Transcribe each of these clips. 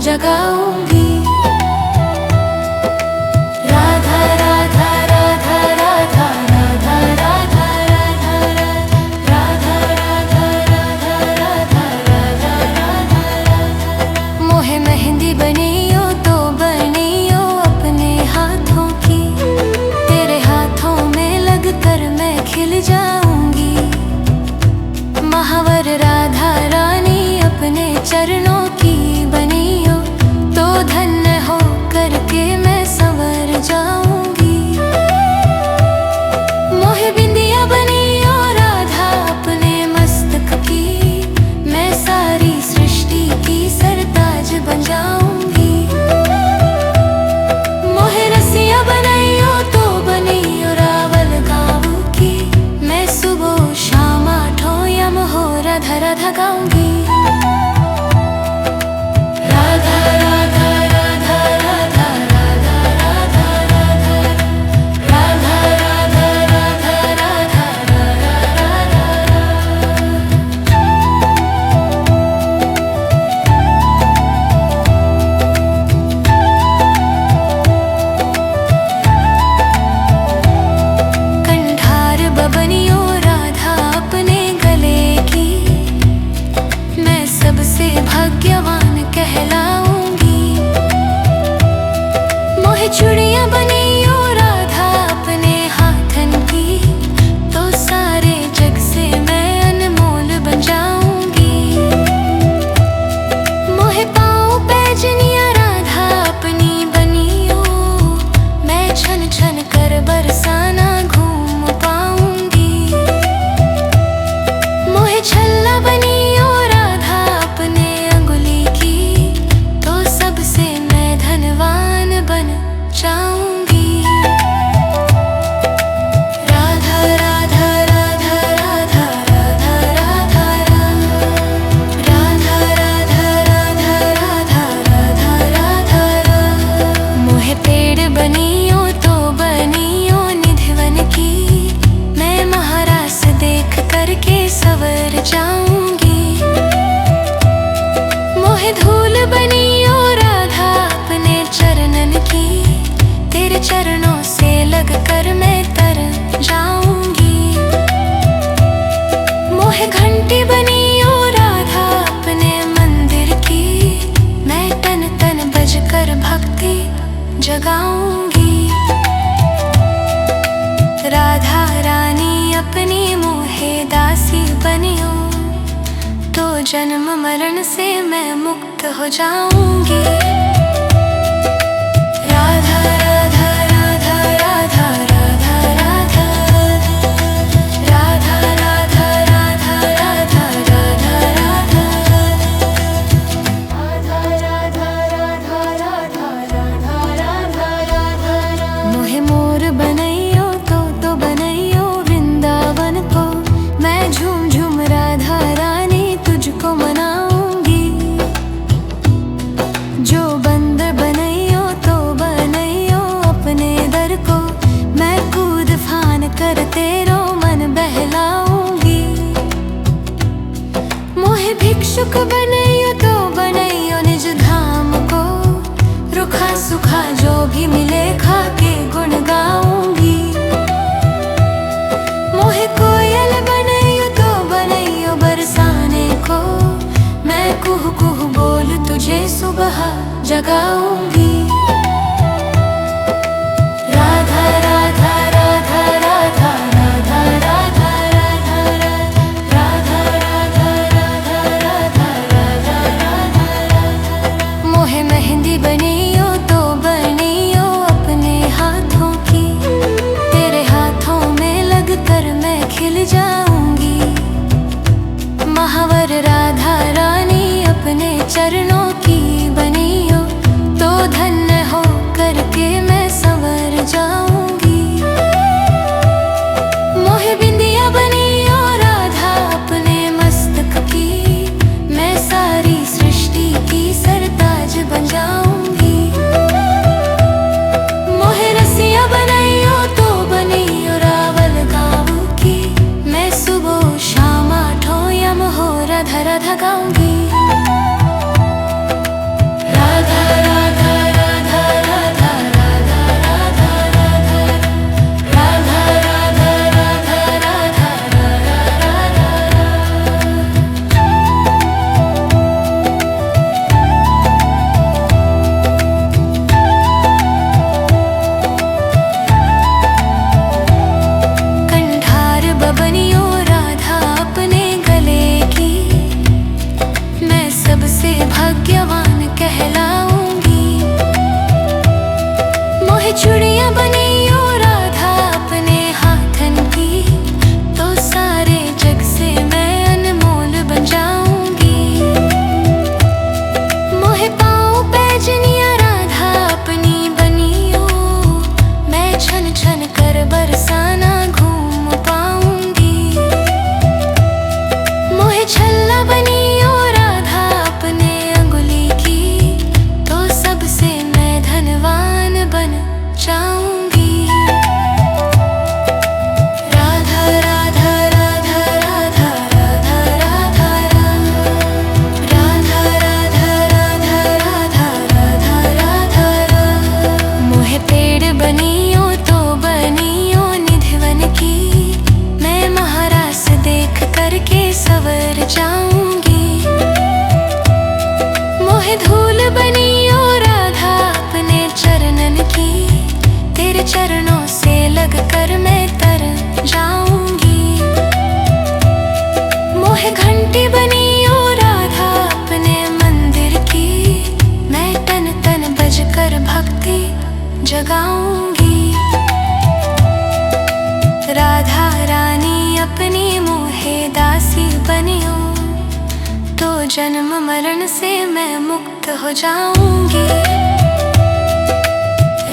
जगाऊंगी। राधा राधा राधा राधा राधा राधा राधा राधा राधा राधा राधा राधा। मोहे मेहंदी बनियो तो बनियो अपने हाथों की, तेरे हाथों में लगकर मैं खिल जाऊंगी। महावर राधा रानी अपने चरणों की बनियो तो धन्य हो करके मैं संवर जाऊंगी। मोहे बिंदिया बनियो राधा अपने मस्तक की, मैं सारी सृष्टि की सरताज बन जाऊंगी। मोहे रसिया बनियो तो बनियो रावल गाँव की, मैं सुबह शाम आठों यम हो राधा राधा गाऊंगी। राधा राधा राधा राधा राधा राधा राधा राधा राधा राधा कंठार बबनियो राधा अपने गले की, मैं सबसे भाग्यवान कहलाऊंगी। मोहे चूड़ियां बनियो राधा अपने हाथन की, तो सारे जग से मैं अनमोल बन जाऊंगी। मोहे पाँव पैजनिया राधा अपनी बनियो, मैं छन छन कर बरसाना घूम पाऊंगी। मोहे छल्ला बनियो राधा अपने अंगुली की, तो सबसे मैं धनवान बन जाऊंगी। राधा राधा राधा राधा राधा राधा राधा राधा राधा राधा राधा राधा। मोहे पेड़ बनियो तो बनियो निधिवन की, मैं महारास देख करके सवर जाऊंगी। मोहे धूल बनियो राधा अपने चरणन की, तेरे चरणों से लगकर मैं तर जाऊंगी। मोहे घंटी बनियो राधा अपने मंदिर की, मैं तन तन बजकर भक्ति जगाऊंगी। राधा रानी अपनी मोहे दासी बनियो, तो जन्म मरण से मैं मुक्त हो जाऊंगी। राधा राधा राधा राधा राधा राधा राधा राधा राधा राधा राधा राधा। मोहे मोर बनइयो तो बनइयो वृंदावन को, मैं झूम झूम राधा रानी तुझको मनाऊंगी। जो बंदर बनइयो तो बनइयो अपने दर को, मैं कूद फान कर तेरो मन बहलाऊंगी। मोहे भिक्षुक बनइयो तो बनइयो निज धाम को, रुखा सुखा जो भी मिले खा के गुण गाऊंगी। मोहे कोयल बनइयो तो बनइयो बरसाने को, मैं कुहू कुहू बोल तुझे सुबह जगाऊंगी। राधा राधा राधा राधा राधा राधा राधा राधा राधा राधा राधा। मोहे मेहंदी बनियो तो बनियो अपने हाथों की, तेरे हाथों में लगकर मैं खिल जाऊंगी। महावर राधा रानी अपने चरणों की बनियो, तो धन्य हो करके मैं संवर जाऊंगी। मोहे बिंदिया बनियो राधा अपने मस्तक की, मैं सारी सृष्टि की सरताज बन जाऊंगी। मोहे रसिया बनियो तो बनियो रावल गाँव की, मैं मोहे घंटी बनी ओ राधा अपने मंदिर की, मैं तन तन बजकर भक्ति जगाऊंगी। राधा रानी अपनी मोहे दासी बनियो, तो जन्म मरण से मैं मुक्त हो जाऊंगी।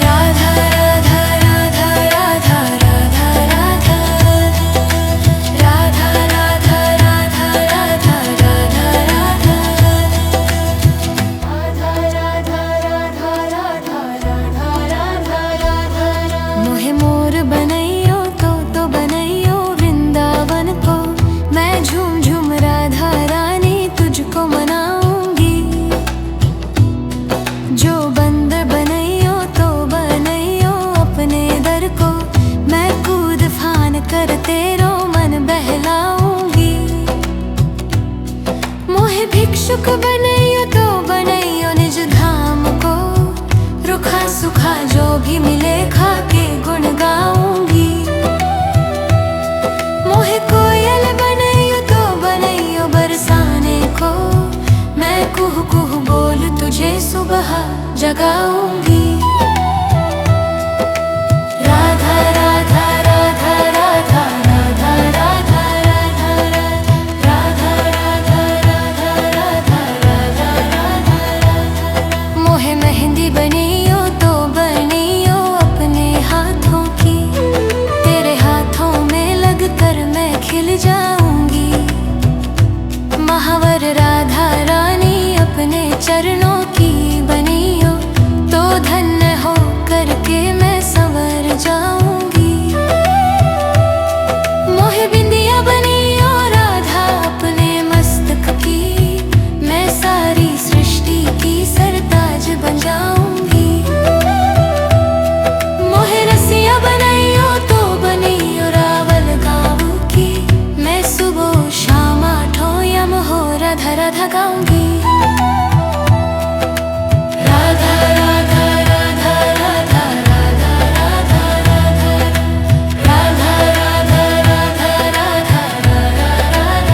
राधा राधा राधा राधा राधा राधा राधा राधा राधा राधा राधा राधा मोहे मोर बनैयो तो बनैयो वृंदावन को, मैं झूम झूम राधा रानी तुझको मनाऊंगी। जो बंदर बनैयो तो बनैयो अपने दर को, मैं कूद फान कर तेरो मन बहलाऊंगी। मोहे भिक्षुक बनैयो तो बनैयो निज धाम को, रुखा सुखा जो भी मिले खा के गुण गाऊंगी। मोहे कोयल बनैयो तो बनैयो बरसाने को, मैं कुहू कुहू बोल तुझे सुबह जगाऊंगी। राधा राधा राधा राधा राधा राधा राधा राधा राधा राधा राधा राधा। मोहे मेहंदी बनियो तो बनियो अपने हाथों की, तेरे हाथों में लगकर मैं खिल जाऊंगी। महावर राधा रानी अपने चरणों की बनियो, तो धन्य हो करके मैं संवर जाऊंगी। मोहे बिंदिया बनियो राधा अपने मस्तक की, मैं सारी सृष्टि की सरताज बन जाऊंगी। मोहे रसिया बनैयो तो बनियो रावल गाँव की, मैं सुबह शाम आठों यम हो राधा राधा गाऊंगी। राधा राधा राधा राधा राधा राधा राधा राधा राधा राधा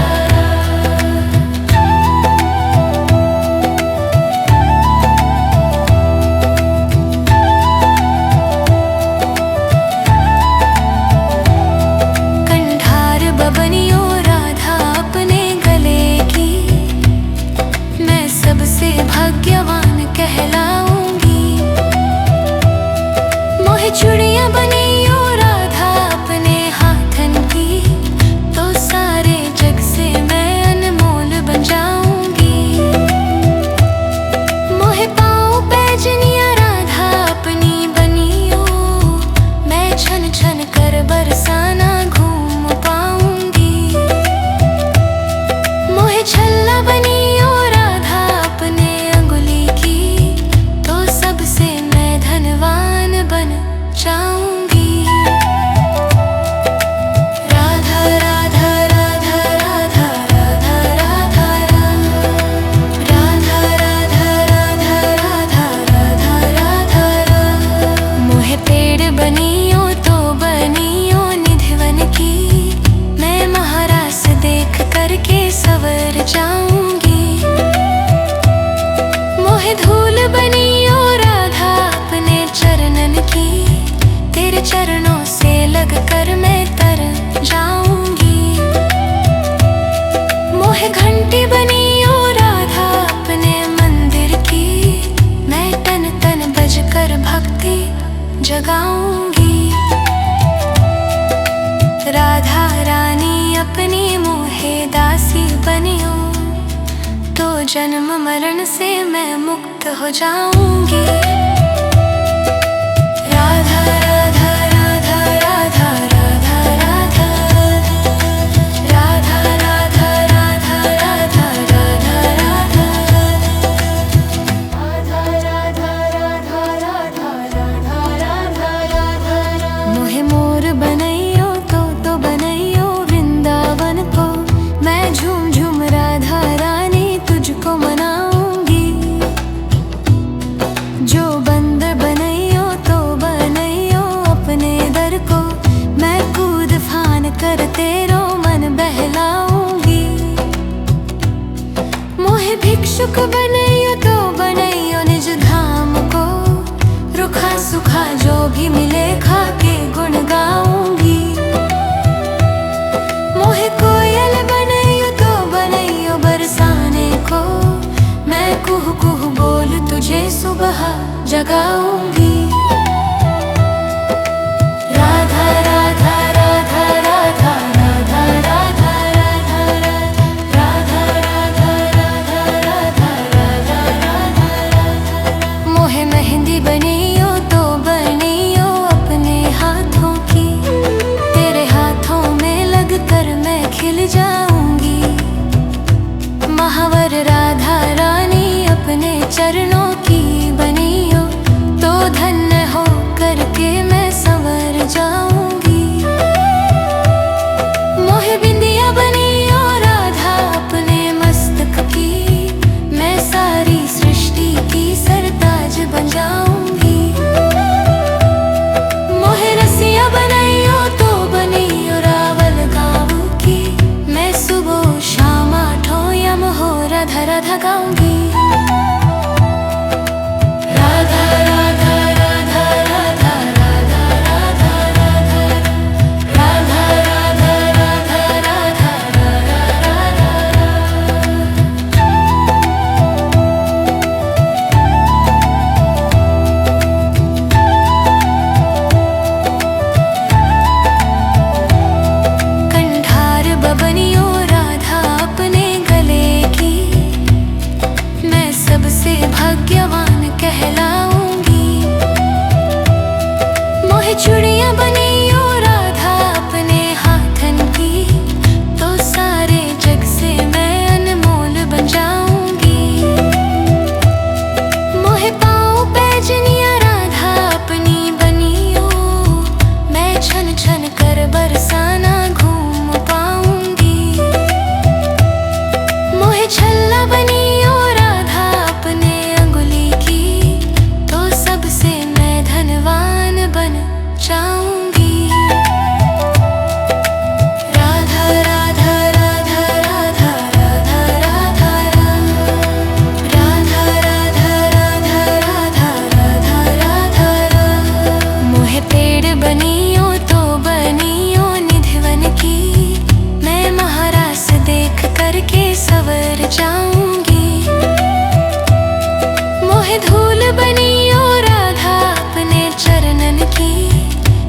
कंठार बबनियो राधा अपने गले की, मैं सबसे भाग्यवान कहलाऊंगी। मोहे चूड़ियां बनियो राधा अपने हाथन की, तो सारे जग से मैं अनमोल बन जाऊंगी। मोहे पाँव पैजनिया राधा अपनी बनियो, मैं छन छन कर बरसाना घूम पाऊंगी। मोहे छल्ला बनियो राधा अपने अंगुली की, तो सबसे मैं धनवान बन जाऊंगी। राधा राधा राधा राधा राधा राधा राधा राधा राधा राधा राधा राधा। मोहे पेड़ बनियो तो बनियो निधिवन की, मैं महारास देख करके सवर जाऊंगी। मोहे धूल बनियो राधा अपने चरणन की, तेरे चरणों से लग कर मैं तर जाऊंगी। मोहे घंटी बनियो राधा अपने मंदिर की, मैं तन तन बजकर भक्ति जगाऊंगी। राधा रानी अपनी मोहे दासी बनियो, तो जन्म मरण से मैं मुक्त हो जाऊंगी। राधा राधा राधा राधा राधा राधा राधा राधा राधा राधा राधा राधा मोहे मोर बनैयो तो बनैयो वृंदावन को, मैं झूम झूम राधा रानी तुझको मनाऊंगी। जो बंदर बनैयो तो बनैयो अपने दर को, मैं कूद फान कर तेरो मन बहलाऊंगी। भिक्षुक बनैयो तो बनैयो निज धाम को, रुखा सुखा जो भी मिले खा के गुण गाऊंगी। मोहे कोयल बनैयो तो बनैयो बरसाने को, मैं कुहू कुहू बोल तुझे सुबह जगाऊंगी। राधा राधा राधा राधा राधा राधा राधा राधा राधा राधा राधा राधा। मोहे मेहंदी बनियो तो बनियो अपने हाथों की, तेरे हाथों में लगकर मैं खिल जाऊंगी। महावर राधा रानी अपने चरणों की बनियो तो धन्य हो करके मैं संवर जाऊंगी। मोहे बिंदिया बनियो राधा अपने मस्तक की, मैं सारी सृष्टि की सरताज बन जाऊंगी। मोहे रसिया बनैयो तो बनियो रावल गाँव की, मैं सुबह शाम आठों यम हो राधा राधा गाऊंगी। राधा राधा राधा राधा राधा राधा राधा राधा राधा राधा राधा राधा। कंठार बबनियो राधा अपने गले की, मैं सबसे भाग्यवान कहलाऊंगी। मोहे चूड़ियां बनियो राधा अपने हाथन की, तो सारे जग से मैं अनमोल बन जाऊंगी। मोहे पाँव पैजनिया राधा अपनी बनियो, मैं छन छन कर बरसाना घूम पाऊंगी। मोहे छल्ला बनियो राधा अपने अंगुली की, तो सबसे मैं धनवान बन जाऊंगी। राधा राधा राधा राधा राधा राधा राधा राधा राधा राधा राधा राधा। मोहे पेड़ बनियो तो बनियो निधिवन की, मैं महारास देख करके सवर जाऊंगी। मोहे धूल बनियो राधा अपने चरणन की,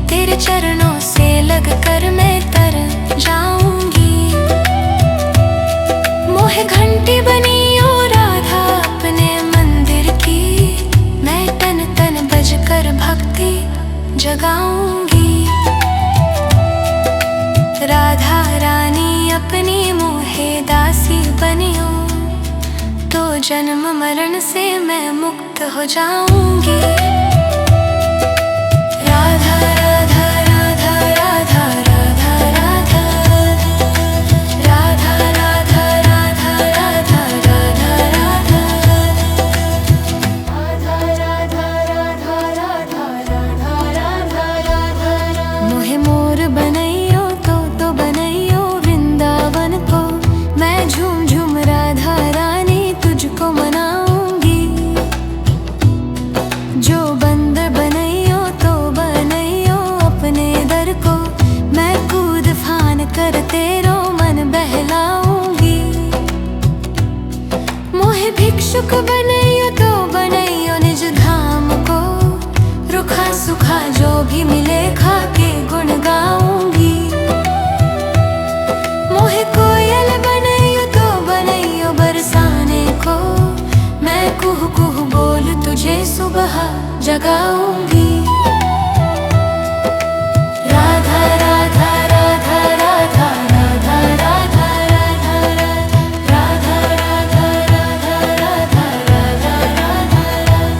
तेरे चरणों से लग कर मैं तर जाऊंगी। मोहे घंटी बनियो राधा अपने मंदिर की, मैं तन तन बज कर भक्ति जगाऊंगी। राधा रानी अपनी मोहे दासी बनियो तो जन्म मरण से मैं मुक्त हो जाऊंगी। राधा राधा राधा राधा राधा राधा राधा राधा राधा राधा राधा राधा राधा राधा। मोहे मोर बनैयो तो बनैयो वृंदावन को, मैं झूम झूम राधा रानी तुझको मनाऊंगी। जो बंदर बनैयो तो बनैयो अपने दर को, मैं कूद फान कर तेरो मन बहलाऊंगी। मोहे भिक्षुक बनैयो तो बनैयो निज धाम को, रुखा सुखा जो भी मिले खा के गुण गाऊंगी। मोहे कोयल बनैयो तो बनैयो बरसाने को, मैं कुहू कुहू बोल तुझे सुबह जगाऊंगी। राधा राधा राधा राधा राधा राधा राधा राधा राधा राधा राधा राधा।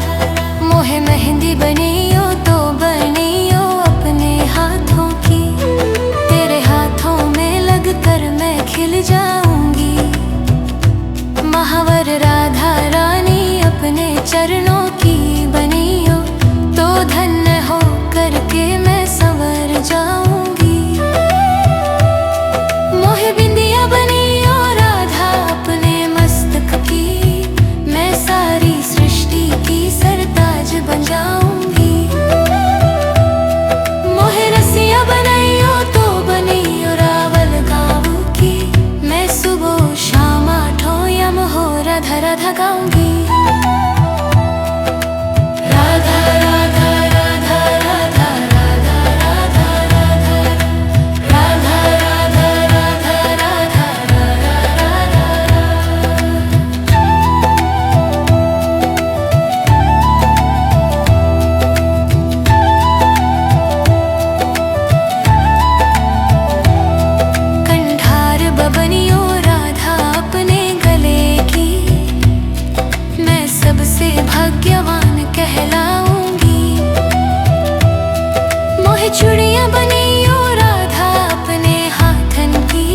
मोहे मेहंदी बनियो तो बनियो अपने हाथों की, तेरे हाथों में लगकर मैं खिल जाऊंगी। महावर राधा रानी अपने चरणों की बनियो तो गाऊंगी। राधा राधा राधा राधा राधा राधा राधा राधा राधा राधा कंधार बबनियों राधा अपने गले की, मैं सबसे भाग्यवान कहलाऊंगी। मोहे चूड़ियां बनियो राधा अपने हाथन की,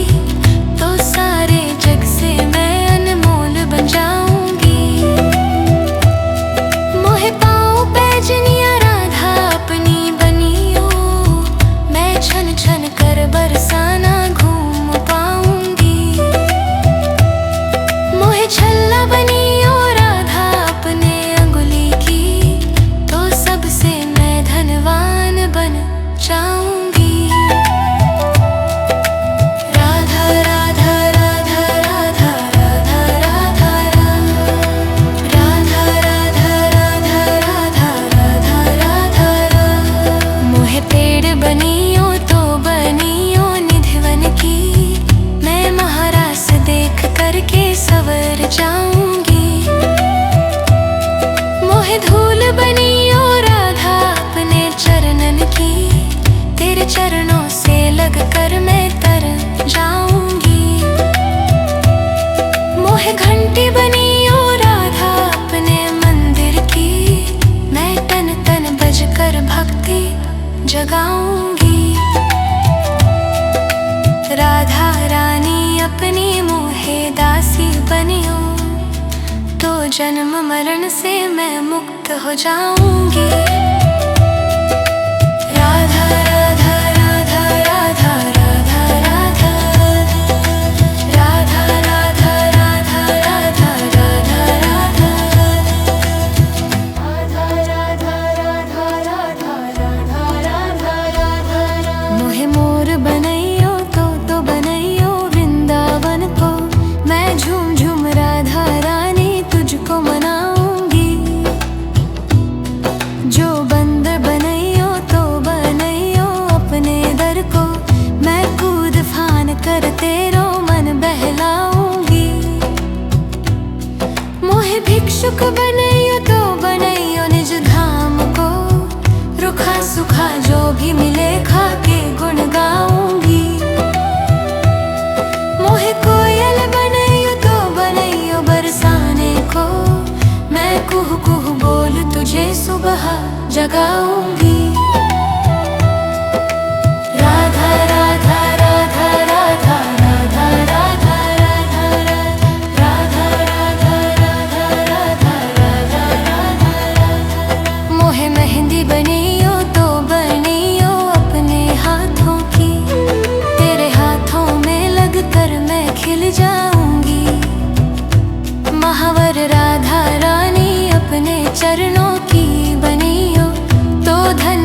तो सारे जग से मैं अनमोल बन जाऊंगी। मोहे पाँव पैजनिया राधा अपनी बनियो, मैं छन छन कर बरसाना घूम पाऊंगी। मोहे छल्ला बनियो राधा अपने अंगुली की, तो सबसे मैं धनवान बन जाऊंगी। राधा राधा राधा राधा राधा राधा राधा राधा राधा राधा राधा राधा। मोहे पेड़ बनियो तो बनियो निधिवन की, मैं महारास देख करके सवर जाऊंगी। मोहे धूल बनियो राधा अपने चरणन की, तेरे चरणों से लग कर मैं तर जाऊंगी। मोहे घंटी बनियो राधा अपने मंदिर की, मैं तन तन बज कर भक्ति जगाऊंगी। राधा रानी अपनी मोहे दासी बनियो, तो जन्म मरण से मैं मुक्त हो जाऊंगी। राधा राधा राधा राधा राधा राधा राधा राधा राधा राधा राधा राधा राधा। मोहे मोर बनैयो तो बनैयो वृंदावन को, मैं झूम झूम राधा रानी तुझको मनाऊंगी। जो बंदर बनैयो तो बनैयो अपने दर को, मैं कूद फान कर तेरो मन बहलाऊंगी। मोहे भिक्षुक बनैयो तो बनैयो निज धाम को, रुखा सुखा जो भी मिले खा के गुण गाऊंगी। मोहे कोयल बनैयो तो बनैयो बरसाने को, मैं कुहू कुहू बोल तुझे सुबह जगाऊंगी। राधा राधा राधा राधा राधा राधा राधा राधा राधा राधा राधा राधा। मोहे मेहंदी बनियो तो बनियो अपने हाथों की, तेरे हाथों में लग कर मैं खिल जाऊंगी। महावर राधा रानी अपने चरणों की बनियो, तो धन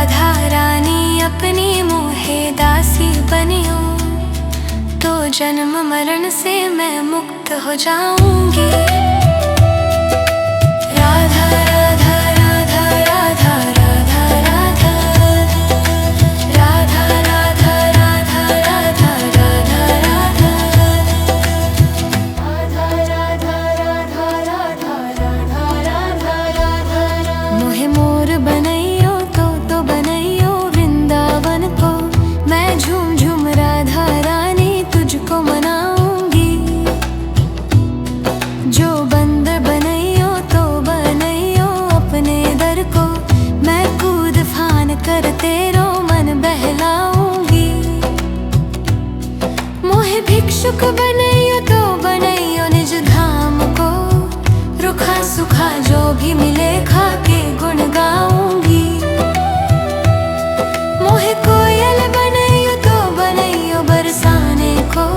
राधा रानी अपनी मोहे दासी बनियो, तो जन्म मरण से मैं मुक्त हो जाऊंगी। राधा राधा राधा राधा राधा राधा राधा राधा राधा राधा राधा राधा। मोहे मोर बनैयो तो बनैयो वृंदावन को, मैं झूम झूम राधा रानी तुझको मनाऊंगी। जो बंदर बनैयो तो बनैयो अपने दर को, मैं कूद फान कर तेरो मन बहलाऊंगी। मोहे भिक्षुक बनैयो तो बनैयो निज धाम को, रुखा सुखा जो भी मिले खा के गुण गाऊंगी। मोहे कोयल बनैयो तो बनैयो बरसाने को,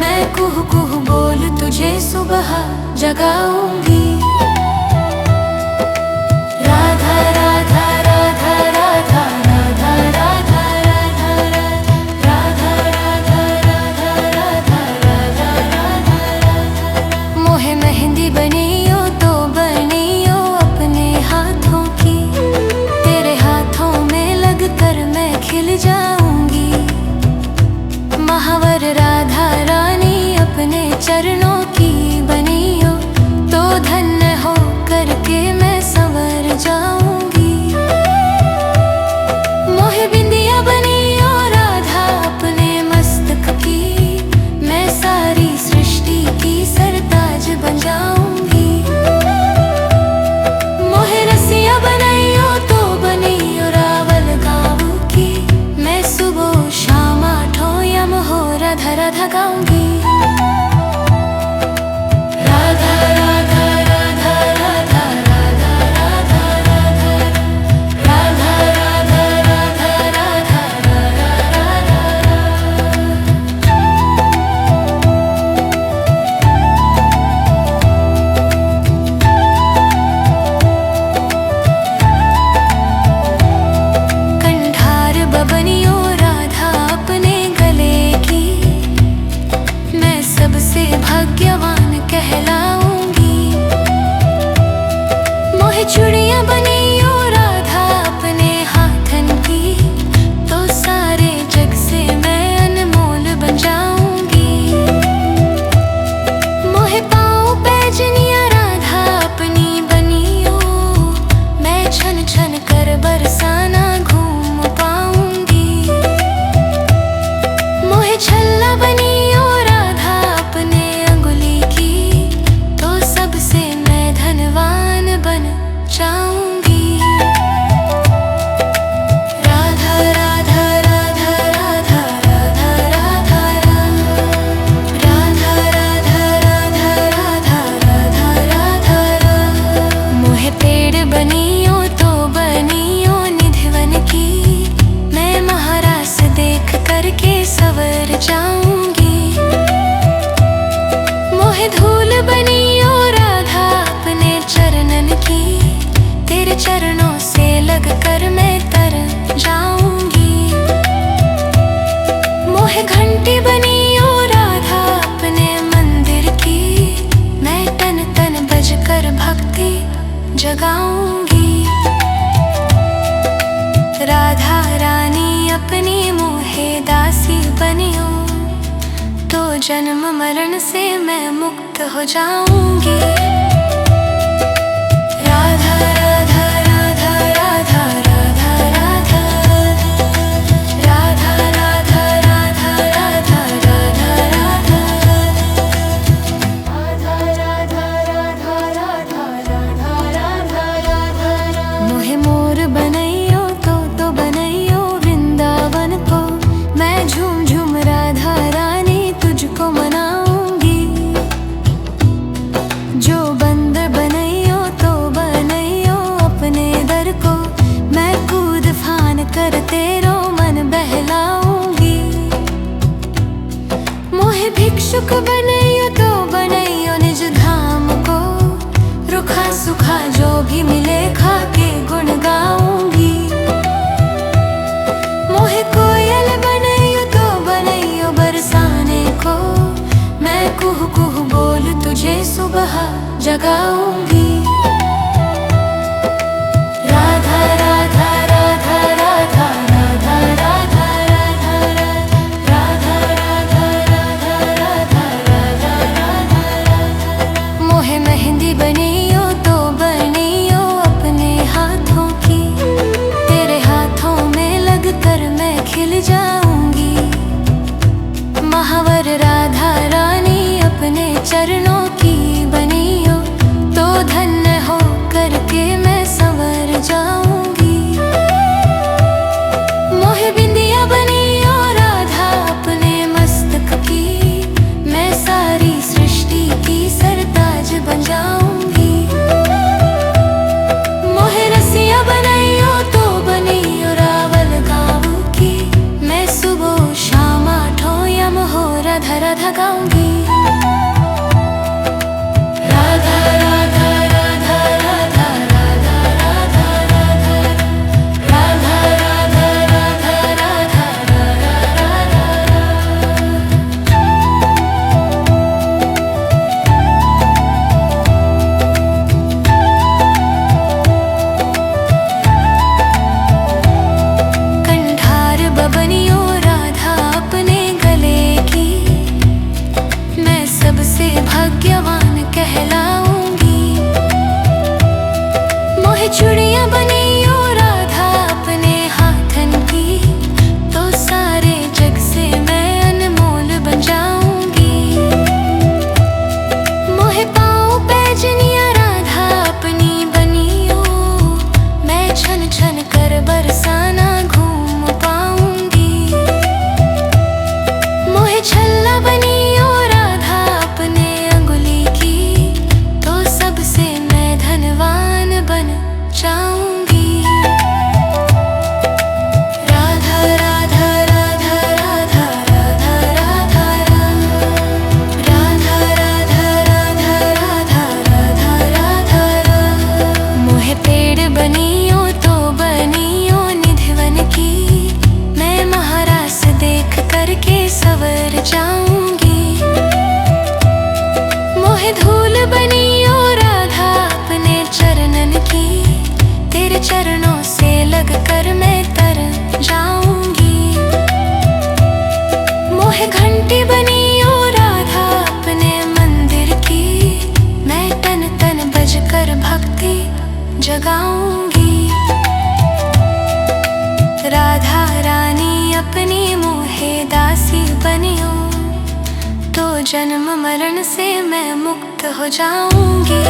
मैं कुहू कुहू बोल तुझे सुबह जगाऊंगी। राधा राधा राधा राधा राधा राधा राधा राधा राधा राधा राधा राधा। मोहे मेहंदी बनियो तो बनियो अपने हाथों की, तेरे हाथों में लगकर मैं खिल जाऊंगी। महावर राधा रानी अपने चरणों की बनियो, तो धन्य हो करके मैं संवर जाऊंगी। मोहे बिंदिया बनियो राधा अपने मस्तक की, मैं सारी सृष्टि की सरताज बन जाऊंगी। मोहे रसिया बनैयो तो बनियो रावल गाँव की, मैं सुबह शाम आठों यम हो राधा राधा गाऊंगी। राधा राधा राधा राधा राधा राधा राधा राधा राधा राधा राधा कंठार बबनियो राधा अपने गले की, मैं सबसे भाग्यवान कहलाऊंगी। मोहे चूड़ियां बनियो राधा अपने हाथन की, तो सारे जग से मैं अनमोल बन जाऊंगी। मोहे पाँव पैजनिया राधा अपनी बनियो, मैं छन छन कर बरसाना घूम पाऊंगी। मोहे छल्ला बनियो राधा अपने अंगुली की, तो सबसे मैं धनवान बन जाऊंगी। राधा राधा राधा राधा राधा राधा राधा राधा राधा राधा राधा राधा। मोहे पेड़ बनियो तो बनियो निधिवन की, मैं महारास देख करके सवर जाऊंगी। मोहे धूल बनियो राधा अपने चरणन की, तेरे चरणों से लग कर मैं तर जाऊंगी। मोहे घंटी बनियो राधा अपने मंदिर की, मैं तन तन बज कर भक्ति जगाऊंगी। राधा रानी अपनी मोहे दासी बनियो, तो जन्म मरण से मैं मुक्त हो जाऊंगी। राधा राधा राधा राधा राधा राधा राधा राधा राधा राधा राधा राधा राधा। मोहे मोर बनैयो तो बनैयो वृंदावन को, मैं झूम झूम राधा रानी तुझको मनाऊंगी। जो बंदर बनैयो तो बनैयो अपने दर को, मैं कूद फान कर तेरो मन बहलाऊंगी। मोहे भिक्षुक बनैयो तो बनैयो निज धाम को, रुखा सुखा जो भी मिले खा के गुण गाऊंगी। सुबह जगाऊंगी। राधा राधा राधा राधा राधा राधा राधा राधा राधा राधा राधा राधा। मोहे मेहंदी बनियो तो बनियो अपने हाथों की, तेरे हाथों में लगकर मैं खिल जाऊंगी। महावर राधा रानी अपने चरणों की बनियो तो धन्य हो करके मैं संवर जाऊंगी। मोहे बिंदिया बनियो राधा अपने मस्तक की, मैं सारी सृष्टि की सरताज बन जाऊंगी। मोहे रसिया बनियो तो बनियो रावल गाँव की, मैं सुबह शाम आठों यम हो राधा राधा गाऊंगी। राधा राधा राधा राधा राधा राधा राधा राधा राधा राधा कंठार बबनियो राधा अपने गले की, मैं सबसे भाग्यवान कहलाऊंगी। मोहे चूड़ियां बनियो राधा अपने हाथन की, तो सारे जग से मैं अनमोल बन जाऊंगी। मोहे पाँव पैजनिया राधा अपनी बनियो, मैं छन छन कर बरसाना घूम पाऊंगी। मोहे छल्ला बनियो राधा अपने अंगुली की, तो सबसे मैं धनवान बन जाऊंगी। राधा राधा राधा राधा राधा राधा राधा राधा राधा राधा राधा राधा। मोहे पेड़ बनियो तो बनियो निधिवन की, मैं महारास देख करके सवर जाऊंगी। मोहे धूल बनियो राधा अपने चरणन की, तेरे चरणों से लग कर मैं तर जाऊंगी। मोहे घंटी बनियो राधा अपने मंदिर की, मैं तन तन बजकर भक्ति जगाऊंगी। राधा रानी अपनी मोहे दासी बनियो, तो जन्म मरण से मैं मुक्त हो जाऊंगी।